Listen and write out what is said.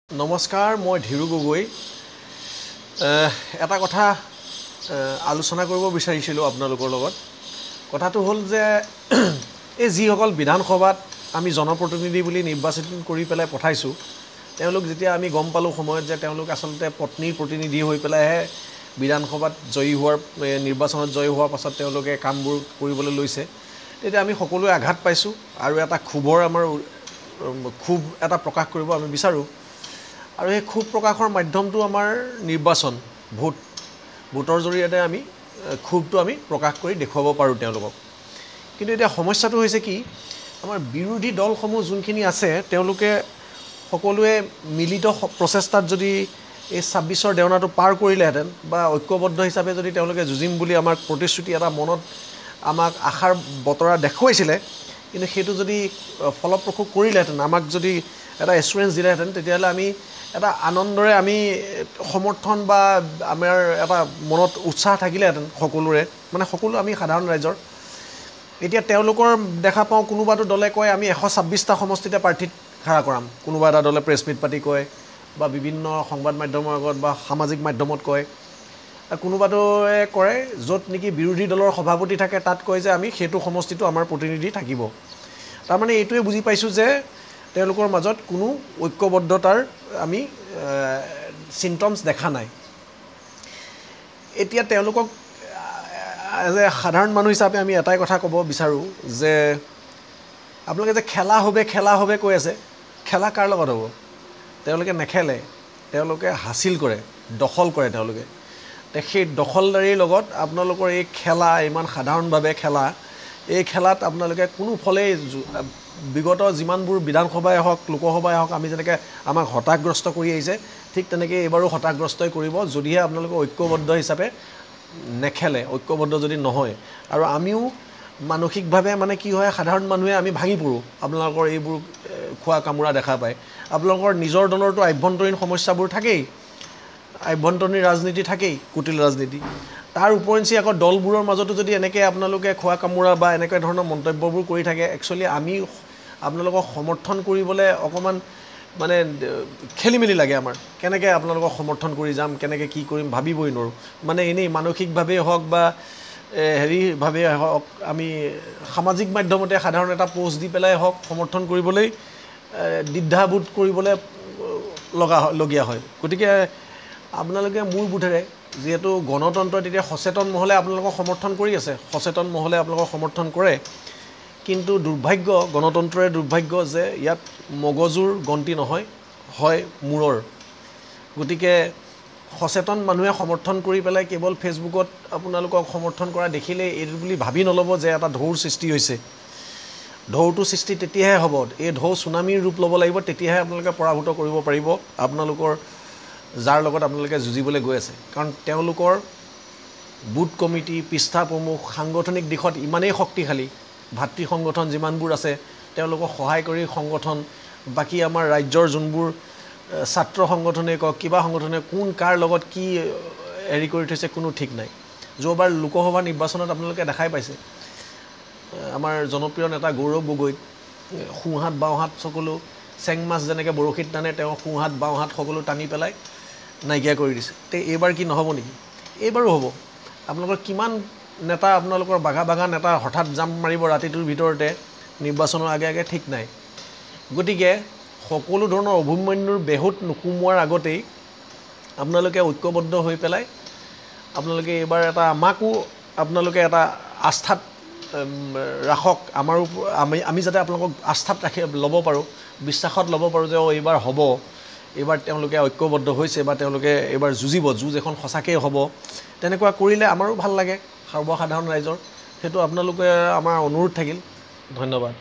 নমস্কাৰ মই ধীৰু গগৈ এটা কথা আলোচনা কৰিব বিচাৰিছিলোঁ আপোনালোকৰ লগত কথাটো হ'ল যে এই যিসকল বিধানসভাত আমি জনপ্ৰতিনিধি বুলি নিৰ্বাচিত কৰি পেলাই পঠাইছোঁ তেওঁলোক যেতিয়া আমি গম পালোঁ সময়ত যে তেওঁলোক আচলতে পত্নীৰ প্ৰতিনিধি হৈ পেলাইহে বিধানসভাত জয়ী হোৱাৰ নিৰ্বাচনত জয়ী হোৱাৰ পাছত তেওঁলোকে কামবোৰ কৰিবলৈ লৈছে তেতিয়া আমি সকলোৱে আঘাত পাইছোঁ আৰু এটা ক্ষোভৰ আমাৰ ক্ষোভ এটা প্ৰকাশ কৰিব আমি বিচাৰোঁ আৰু এই ক্ষোভ প্ৰকাশৰ মাধ্যমটো আমাৰ নিৰ্বাচন ভোটৰ জৰিয়তে আমি ক্ষোভটো আমি প্ৰকাশ কৰি দেখুৱাব পাৰোঁ তেওঁলোকক কিন্তু এতিয়া সমস্যাটো হৈছে কি আমাৰ বিৰোধী দলসমূহ যোনখিনি আছে তেওঁলোকে সকলোৱে মিলিত প্ৰচেষ্টাত যদি এই ২৬ৰ দেওনাটো পাৰ কৰিলেহেঁতেন বা ঐক্যবদ্ধ হিচাপে যদি তেওঁলোকে যুঁজিম বুলি আমাক প্ৰতিশ্ৰুতি এটা মনত আমাক আশাৰ বতৰা দেখুৱাইছিলে কিন্তু সেইটো যদি ফলপ্ৰসূ কৰিলেহেঁতেন আমাক যদি এটা এছুৰেঞ্চ দিলেহেঁতেন তেতিয়াহ'লে আমি এটা আনন্দৰে আমি সমৰ্থন বা আমাৰ এটা মনত উৎসাহ থাকিলেহেঁতেন সকলোৰে মানে সকলো আমি সাধাৰণ ৰাইজৰ এতিয়া তেওঁলোকৰ দেখা পাওঁ কোনোবাটো দলে কয় আমি ১২৬টা সমষ্টিতে প্ৰাৰ্থীত খাৰা কৰাম কোনোবা এটা দলে প্ৰেছ মিট পাতি কয় বা বিভিন্ন সংবাদ মাধ্যমৰ আগত বা সামাজিক মাধ্যমত কয় কোনোবাটোৱে কৰে য'ত নেকি বিৰোধী দলৰ সভাপতি থাকে তাত কয় যে আমি সেইটো সমষ্টিটো আমাৰ প্ৰতিনিধি থাকিব তাৰমানে এইটোৱে বুজি পাইছোঁ যে তেওঁলোকৰ মাজত কোনো ঐক্যবদ্ধতাৰ আমি চিম্পটমছ দেখা নাই এতিয়া তেওঁলোকক এজ এ সাধাৰণ মানুহ হিচাপে আমি এটাই কথা ক'ব বিচাৰোঁ যে আপোনালোকে যে খেলা হবে কৈ আছে খেলা কাৰ লগত হ'ব তেওঁলোকে নেখেলে তেওঁলোকে হাচিল কৰে দখল কৰে তেওঁলোকে সেই দখলদাৰীৰ লগত আপোনালোকৰ এই খেলা ইমান সাধাৰণভাৱে খেলা এই খেলাত আপোনালোকে কোনো ফলেই বিগত যিমানবোৰ বিধানসভাই হওক লোকসভাই হওক আমি যেনেকৈ আমাক হতাশগ্ৰস্ত কৰি আহিছে ঠিক তেনেকৈ এইবাৰো হতাশগ্ৰস্তই কৰিব যদিহে আপোনালোকে ঐক্যবদ্ধ হিচাপে নেখেলে ঐক্যবদ্ধ যদি নহয় আৰু আমিও মানসিকভাৱে মানে কি হয় সাধাৰণ মানুহে আমি ভাঙি পৰোঁ আপোনালোকৰ এইবোৰ খোৱা কামোৰা দেখা পায় আপোনালোকৰ নিজৰ দলৰতো আভ্যন্তৰীণ সমস্যাবোৰ থাকেই আভ্যন্তৰীণ ৰাজনীতি থাকেই কুটিল ৰাজনীতি তাৰ উপৰিঞ্চি আকৌ দলবোৰৰ মাজতো যদি এনেকৈ আপোনালোকে খোৱা কামোৰা বা এনেকুৱা ধৰণৰ মন্তব্যবোৰ কৰি থাকে একচুৱেলি আমি আপোনালোকক সমৰ্থন কৰিবলৈ অকণমান মানে খেলি মেলি লাগে আমাৰ কেনেকৈ আপোনালোকক সমৰ্থন কৰি যাম কেনেকৈ কি কৰিম ভাবিবই নোৱাৰোঁ মানে এনেই মানসিকভাৱেই হওক বা হেৰিভাৱে হওক আমি সামাজিক মাধ্যমতে সাধাৰণ এটা পোষ্ট দি পেলাই হওক সমৰ্থন কৰিবলৈ দ্বিধাবোধ কৰিবলৈ লগীয়া হয় গতিকে আপোনালোকে মোৰ বোধেৰে যিহেতু গণতন্ত্ৰত এতিয়া সচেতন মহলে আপোনালোকক সমৰ্থন কৰি আছে সচেতন মহলে আপোনালোকক সমৰ্থন কৰে কিন্তু দুৰ্ভাগ্য গণতন্ত্ৰৰে দুৰ্ভাগ্য যে ইয়াত মগজুৰ গন্তি নহয় হয় মূৰৰ গতিকে সচেতন মানুহে সমৰ্থন কৰি পেলাই কেৱল ফেচবুকত আপোনালোকক সমৰ্থন কৰা দেখিলে এইটো বুলি ভাবি নল'ব যে এটা ঢৌৰ সৃষ্টি হৈছে ঢৌটো সৃষ্টি তেতিয়াহে হ'ব এই ঢৌ চুনামীৰ ৰূপ ল'ব লাগিব তেতিয়াহে আপোনালোকে পৰাভূত কৰিব পাৰিব আপোনালোকৰ যাৰ লগত আপোনালোকে যুঁজিবলৈ গৈ আছে কাৰণ তেওঁলোকৰ বুথ কমিটি পৃষ্ঠা প্ৰমুখ সাংগঠনিক দিশত ইমানেই শক্তিশালী ভাতৃ সংগঠন যিমানবোৰ আছে তেওঁলোকক সহায় কৰি সংগঠন বাকী আমাৰ ৰাজ্যৰ যোনবোৰ ছাত্ৰ সংগঠনে কওক কিবা সংগঠনে কোন কাৰ লগত কি হেৰি কৰি থৈছে কোনো ঠিক নাই যোৱাবাৰ লোকসভা নিৰ্বাচনত আপোনালোকে দেখাই পাইছে আমাৰ জনপ্ৰিয় নেতা গৌৰৱ গগৈক সোঁহাত বাওঁহাত সকলো চেং মাছ যেনেকৈ বৰশীত টানে তেওঁ সোঁহাত বাওঁহাত সকলো টানি পেলাই নাইকিয়া কৰি দিছে তে এইবাৰ কি নহ'ব নেকি এইবাৰো হ'ব আপোনালোকৰ কিমান নেতা আপোনালোকৰ বাঘা নেতা হঠাৎ জাম্প মাৰিব ৰাতিটোৰ ভিতৰতে নিৰ্বাচনৰ আগে আগে ঠিক নাই গতিকে সকলো ধৰণৰ অভিমন্যুৰ বেহুত নুকুমোৱাৰ আগতেই আপোনালোকে ঐক্যবদ্ধ হৈ পেলাই আপোনালোকে এইবাৰ এটা আমাকো আপোনালোকে এটা আস্থাত ৰাখক আমাৰো আমি যাতে আপোনালোকক আস্থাত ল'ব পাৰোঁ বিশ্বাসত ল'ব পাৰোঁ যে এইবাৰ হ'ব এইবাৰ তেওঁলোকে ঐক্যবদ্ধ হৈছে বা তেওঁলোকে এইবাৰ যুঁজিব যুঁজ এখন সঁচাকৈ হ'ব তেনেকুৱা কৰিলে আমাৰো ভাল লাগে সৰ্বসাধাৰণ ৰাইজৰ সেইটো আপোনালোকে আমাৰ অনুৰোধ থাকিল ধন্যবাদ